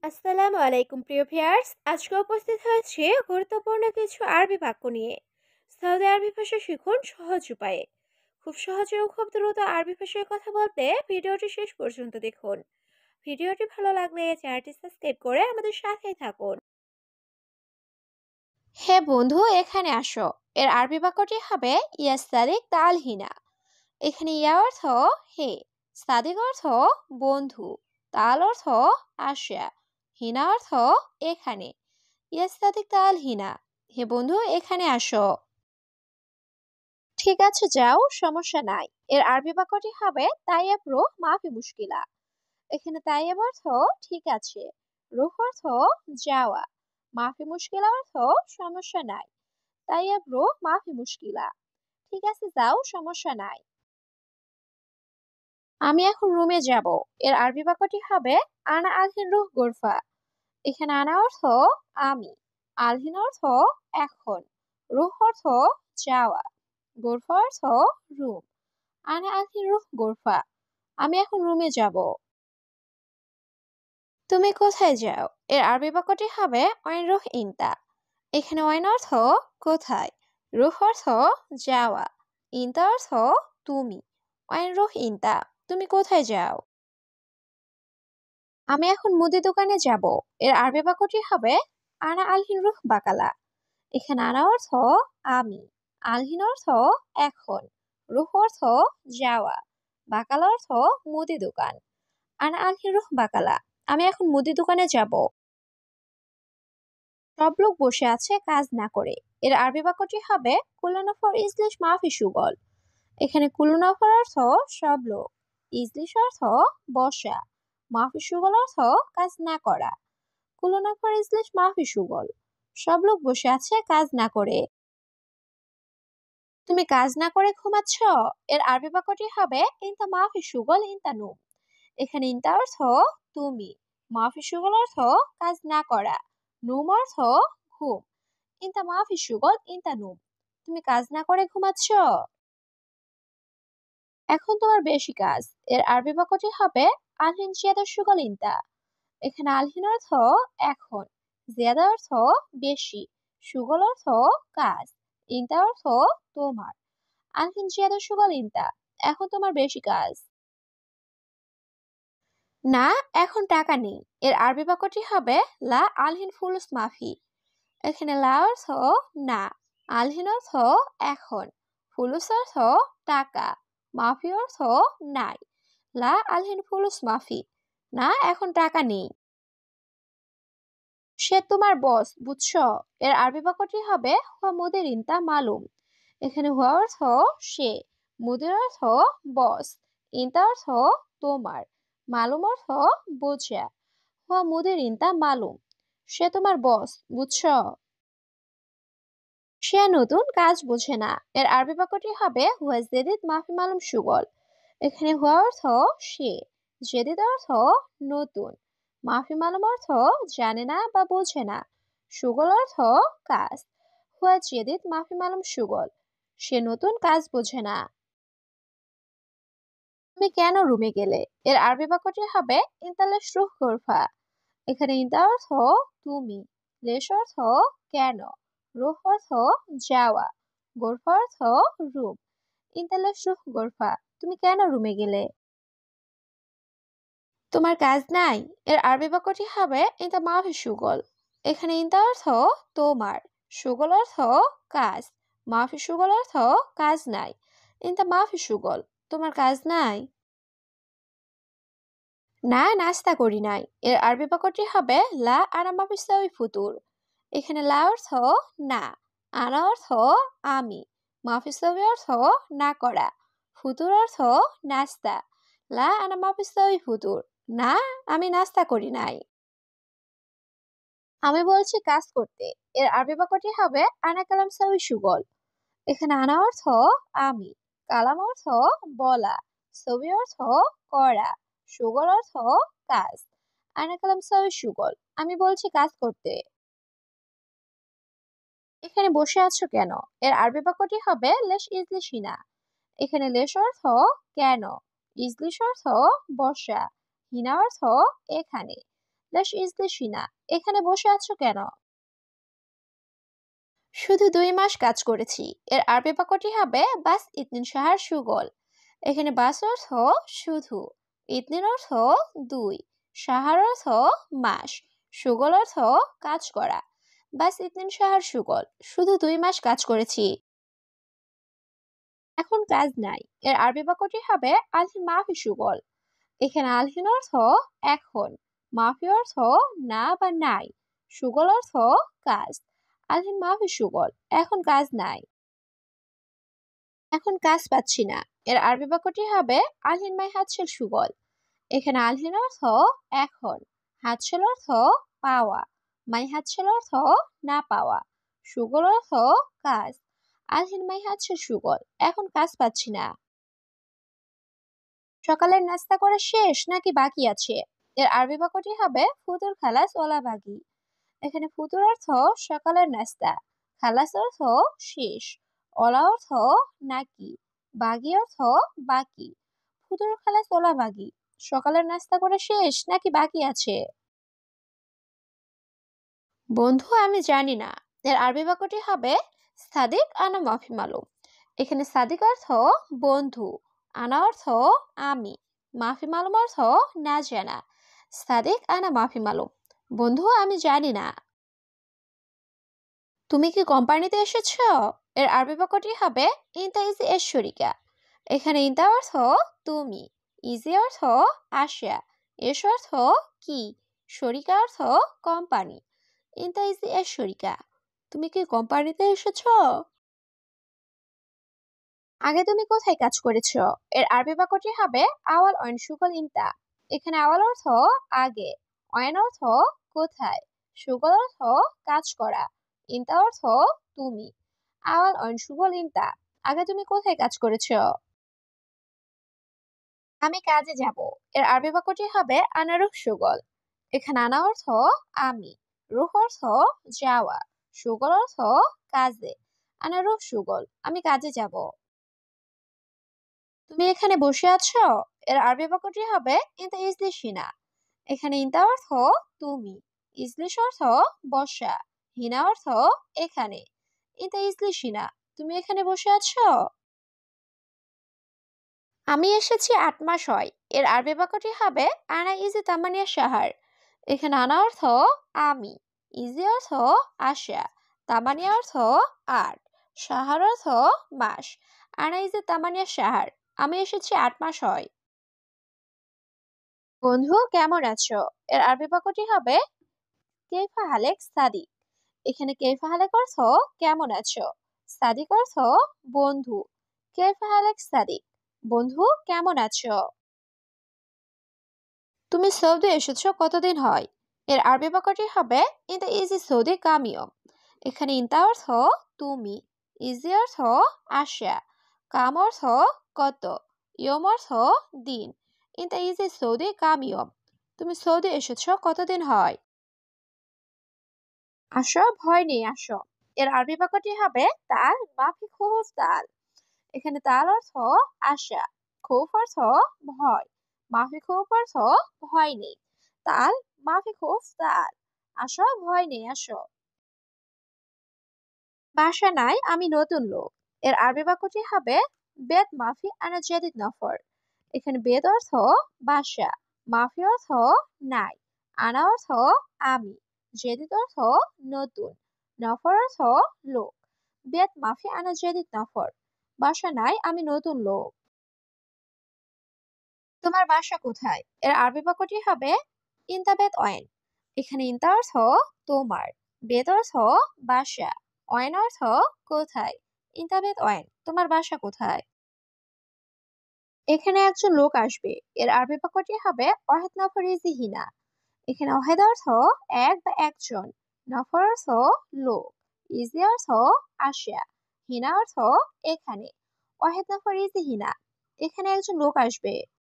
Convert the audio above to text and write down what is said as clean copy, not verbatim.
আসসালামু আলাইকুম প্রিয় ভিউয়ার্স, আজকে উপস্থিত হয়েছে গুরুত্বপূর্ণ কিছু আরবি বাক্য নিয়ে। সৌদি আরবি ভাষা শিখুন সহজ উপায়ে। খুব সহজে ও খুব দ্রুত আরবি ভাষায় কথা বলতে ভিডিওটি শেষ পর্যন্ত দেখুন। ভিডিওটি ভালো লাগলে চ্যানেলটি সাবস্ক্রাইব করে আমাদের সাথেই থাকুন। হে বন্ধু, এখানে আসো। এর আরবি বাক্যটি হবে ইয়াস্তাদিক তাল হিনা। এখানে ইয়া অর্থ হে, সাদিক অর্থ বন্ধু, তাল অর্থ আসা, হিনা অর্থ এখানে। ইয়াস্তাদিক তাল হিনা, হে বন্ধু এখানে আসো। ঠিক আছে, যাও, সমস্যা নাই। এর আরবি বাক্যটি হবে তাইয়াব রুহ মাফি মুশকিলা। এখানে তাইয়াব অর্থ ঠিক আছে, রুহ অর্থ যাওয়া, মাফি মুশকিলা অর্থ সমস্যা নাই। তাইয়াব রুহ মাফি মুশকিলা, ঠিক আছে যাও, সমস্যা নাই। আমি এখন রুমে যাব। এর আরবি বাক্যটি হবে আনা আলহিন রুহ গোরফা। এখানে আনা অর্থ আমি, আলহিন অর্থ এখন, রুহ অর্থ যাওয়া, গোরফা অর্থ রুম। আনা আলহিন রুহ গোরফা, আমি এখন রুমে যাব। তুমি কোথায় যাও? এর আরবি বাক্যটি হবে ওয়াইন রুহ ইনতা। এখানে ওয়াইন অর্থ কোথায়, রুহ অর্থ যাওয়া, ইনতা অর্থ তুমি। ওয়াইন রুহ ইনতা, তুমি কোথায় যাও? আমি এখন মুদি দোকানে যাব। এর আরবি বাক্যটি হবে আনা আলহিন রুহ বাকালা। এখানে আনা অর্থ আমি, আলহিন অর্থ এখন, রুহ অর্থ যাওয়া, বাকালা অর্থ মুদি দোকান। আনা আলহিন রুহ বাকালা, আমি এখন মুদি দোকানে যাব। সব লোক বসে আছে কাজ না করে। এর আরবি বাক্যটি হবে কুল্লুনাফর ইজলিশ মাফি সুগল। এখানে কুল্লুনাফর অর্থ সব লোক, ইজলিশ অর্থ বসা, মাফি সুগল অর্থ কাজ না করা। কুল্লুনাফর ইজলিশ মাফি সুগল, সব লোক বসে আছে কাজ না করে। তুমি কাজ না করে ঘুমাচ্ছ? এর আরবি বাক্যটি হবে ইনতা মাফি সুগল ইনতা নুম। এখানে ইনতা অর্থ তুমি, মাফি সুগল অর্থ কাজ না করা, নুম অর্থ ঘুম। ইনতা মাফি সুগল ইনতা নুম, তুমি কাজ না করে ঘুমাচ্ছ? এখন তোমার বেশি কাজ। এর আরবি বাক্যটি হবে আলহিন জিয়াদা সুগল ইনতা। এখানে আলহিন অর্থ এখন, জিয়াদা অর্থ বেশি, সুগল অর্থ কাজ, ইনতা অর্থ তোমার। আলহিন জিয়াদা সুগল ইনতা, এখন তোমার বেশি কাজ। না, এখন টাকা নেই। এর আরবি বাক্যটি হবে লা আলহিন ফুলুস মাফি। এখানে লা অর্থ না, আলহিন অর্থ এখন, ফুলুস অর্থ টাকা, মাফি অর্থ নাই। লা আলহিন ফুলুস মাফি, না এখন টাকা নেই। সে তোমার বস, বুঝছো? এর আরবি বাক্যটি হবে হুয়া মুদির ইনতা মালুম। এখানে হুয়া অর্থ সে, মুদির অর্থ বস, ইনতা অর্থ তোমার, মালুম অর্থ বোঝা। হুয়া মুদির ইনতা মালুম, সে তোমার বস, বুঝছো? সে নতুন কাজ বোঝে না। এর আরবি বাক্যটি হবে হুয়া জেদিদ মাফি মালুম সুগল। এখানে হুয়া অর্থ সে, জেদিদ অর্থ নতুন, মাফি মালুম অর্থ জানে না বা বোঝে না, সুগল অর্থ কাজ। হুয়া জেদিদ মাফি মালুম সুগল, সে নতুন কাজ বোঝে না। তুমি কেন রুমে গেলে? এর আরবি বাক্যটি হবে ইনতালেশ রুহ গোরফা। এখানে ইনতা অর্থ তুমি, লেশ অর্থ কেন, রুহ অর্থ যাওয়া, গোরফা অর্থ রুম। ইনতালেশ রুহ গোরফা, তুমি কেন রুমে গেলে? তোমার কাজ নাই? এর আরবি বাক্যটি হবে ইনতা মাফি সুগল। এখানে ইনতা অর্থ তোমার, সুগল অর্থ কাজ, মাফি সুগল অর্থ কাজ নাই। ইনতা মাফি সুগল, তোমার কাজ নাই? না, নাস্তা করি নাই। এর আরবি বাক্যটি হবে লা আনা মাফি সাউই ফুতুর। এখানে লা অর্থ না, আনা অর্থ আমি, মাফি সাউই অর্থ না করা, ফুতুর অর্থ নাস্তা। লা আনা মাফি সাউই ফুতুর, না, আমি নাস্তা করি নাই। আমি বলছি কাজ করতে। এর আরবি বাক্যটি হবে আনা কালাম সাউই সুগল। এখানে আনা অর্থ আমি, কালাম অর্থ বলা, ছবি অর্থ করা, সুগল অর্থ কাজ। আনা কালাম সাউই সুগল, আমি বলছি কাজ করতে। এখানে বসে আছো কেন? এর আরবি বাক্যটি হবে লেশ ইজলিশ হিনা। এখানে লেশ অর্থ কেন, ইজলিশ অর্থ বসা, হিনা অর্থ এখানে। লাশ ইজলিশি না। এখানে বসে আছো কেন? শুধু 2 মাস কাজ করেছি। এর আরবি বাক্যটি হবে বাস ইতনিন শাহর সুগল। এখানে বাস অর্থ শুধু, ইতনিন অর্থ 2, শাহর অর্থ মাস, সুগল অর্থ কাজ করা। বাস ইতনিন শাহর সুগল, শুধু 2 মাস কাজ করেছি। এখন কাজ নাই। এর আরবি বাক্যটি হবে আলহিন মাফি সুগল। এখানে আলহিন অর্থ এখন, মাফি অর্থ না বা নাই, সুগল অর্থ কাজ। আলহিন মাফি সুগল, এখন কাজ নাই। এখন কাজ পাচ্ছি না। এর আরবি বাক্যটি হবে আলহিন মাই হাতছেল সুগল। এখানে আলহিন অর্থ এখন, হাতছেল অর্থ পাওয়া, মাই হাতছেল অর্থ না পাওয়া, সুগল অর্থ কাজ। আলহিন মাই হাতছেল সুগল, এখন কাজ পাচ্ছি না। সকালের নাস্তা করা শেষ নাকি বাকি আছে? এর আরবি বাক্যটি হবে ফুতুর খালাস ওলা বাগি। এখানে ফুতুর অর্থ সকালের নাস্তা, খালাস অর্থ শেষ, ওলা অর্থ নাকি, বাগি অর্থ বাকি। ফুতুর খালাস ওলা বাগি, সকালের নাস্তা করা শেষ নাকি বাকি আছে? বন্ধু আমি জানি না। এর আরবি বাক্যটি হবে সাদিক আনা মাফি মালুম। এখানে সাদিক অর্থ বন্ধু, আনা অর্থ আমি, মাফি মালুম অর্থ না জানা। সাদিক আনা মাফি মালুম, বন্ধু আমি জানি না। তুমি কি কোম্পানিতে এসেছো? এর আরবি বাক্যটি হবে ইনতা ইজি এস শরিকা। এখানে ইনতা অর্থ তুমি, ইজি অর্থ আসা, এস অর্থ কি, শরিকা অর্থ কোম্পানি। ইনতা ইজি এস শরিকা, তুমি কি কোম্পানিতে এসেছো? আগে তুমি কোথায় কাজ করেছো? এর আরবি বাক্যটি হবে আওয়াল অয়ন সুগল ইনতা। এখানে আওয়াল অর্থ আগে, অয়ন অর্থ কোথায়, সুগল অর্থ কাজ করা, ইনতা অর্থ তুমি। আওয়াল অয়ন সুগল ইনতা, আগে তুমি কোথায় কাজ করেছো? আমি কাজে যাব। এর আরবি বাক্যটি হবে আনা রুহ সুগল। এখানে আনা অর্থ আমি, রুহ অর্থ যাওয়া, সুগল অর্থ কাজে। আনা রুহ সুগল, আমি কাজে যাব। তুমি এখানে বসে আছো? এর আরবি বাক্যটি হবে ইনতা ইজলিস হিনা। এখানে ইনতা অর্থ তুমি, ইজলিস অর্থ বসা, হিনা অর্থ এখানে। ইনতা ইজলিস হিনা, তুমি এখানে বসে আছো? আমি এসেছি 8 মাস হয়। এর আরবি বাক্যটি হবে আনা ইজি তামানিয়া শাহার। এখানে আনা অর্থ আমি, ইজি অর্থ আসা, তামানিয়া অর্থ 8, শাহার অর্থ মাস। আনা ইজি তামানিয়া শাহার, আমি এসেছি 8 মাস হয়। বন্ধু কেমন আছো? এর আরবি বাক্যটি হবে কেইফা হালেক সাদিক। এখানে কেইফা হালেক অর্থ কেমন আছো, সাদিক অর্থ বন্ধু। কেইফা হালেক সাদিক, বন্ধু কেমন আছো? তুমি সৌদি এসেছো কতদিন হয়? এর আরবি বাক্যটি হবে ইন দ্য ইজি সৌদি কামিয়ম। এখানে ইনতা অর্থ তুমি, ইজি অর্থ আসা, কাম অর্থ কত, ইয়ম অর্থ দিন। ইন দ্য ইজি সৌদি কামিয়ম, তুমি সৌদি এসেছো কতদিন হয়? আসো ভয় নেই আসো। এর আরবি বাক্যটি হবে তাল মাফি খুহুফ তাল। এখানে তাল অর্থ আশা, খুব অর্থ ভয়, মাফি খুব অর্থ ভয় নেই। তাল মাফি খুব তাল, আসো ভয় নেই আসো। বাসা নাই আমি নতুন লোক। এর আরবি বাক্যটি হবে বেদ মাফি আনা জাদিদ নফর। এখানে বেদ অর্থ বাসা, মাফি অর্থ নাই, আনা অর্থ আমি, জাদিদ অর্থ নতুন, নফর অর্থ লোক। বেদ মাফি আনা জাদিদ নফর, বাসা নাই আমি নতুন লোক। তোমার বাসা কোথায়? এর আরবি বাক্যটি হবে ইনতা বেত অয়েন। এখানে ইনতা অর্থ তোমার, বেত অর্থ বাসা, অয়েন অর্থ কোথায়। ইনতা বেত অয়েন, তোমার বাসা কোথায়? এখানে একজন লোক আসবে। এর আরবি বাক্যটি হবে ওয়াহেদ নফর হিনা। এখানে ওয়াহেদ অর্থ এক বা একজন, নফর অর্থ লোক, ইজি অর্থ আসা, হিনা অর্থ এখানে। ওয়াহেদ নফর হিনা, এখানে একজন লোক আসবে।